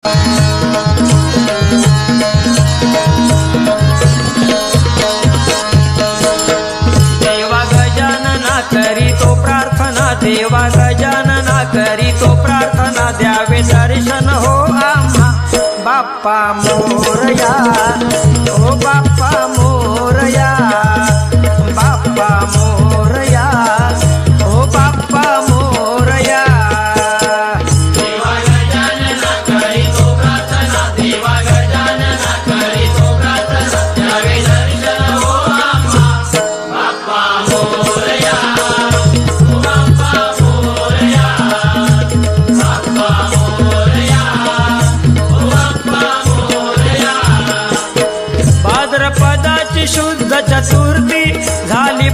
देवा गजानना करीतो प्रार्थना, देवा गजानना करीतो प्रार्थना, द्यावे दर्शन हो आम्हा बाप्पा मोरया, ओ बाप्पा मोरया, बाप्पा मोरया, ओ बाप्पा मोरया। देवा गजानना करीतो प्रार्थना, देवा गजानना करीतो प्रार्थना, द्यावे दर्शन हो आम्हा बाप्पा मोरया, ओ बाप्पा मोरया, बाप्पा मोरया, ओ बाप्पा मोरया। भाद्रपदाची शुद्ध चतुर्थी झाली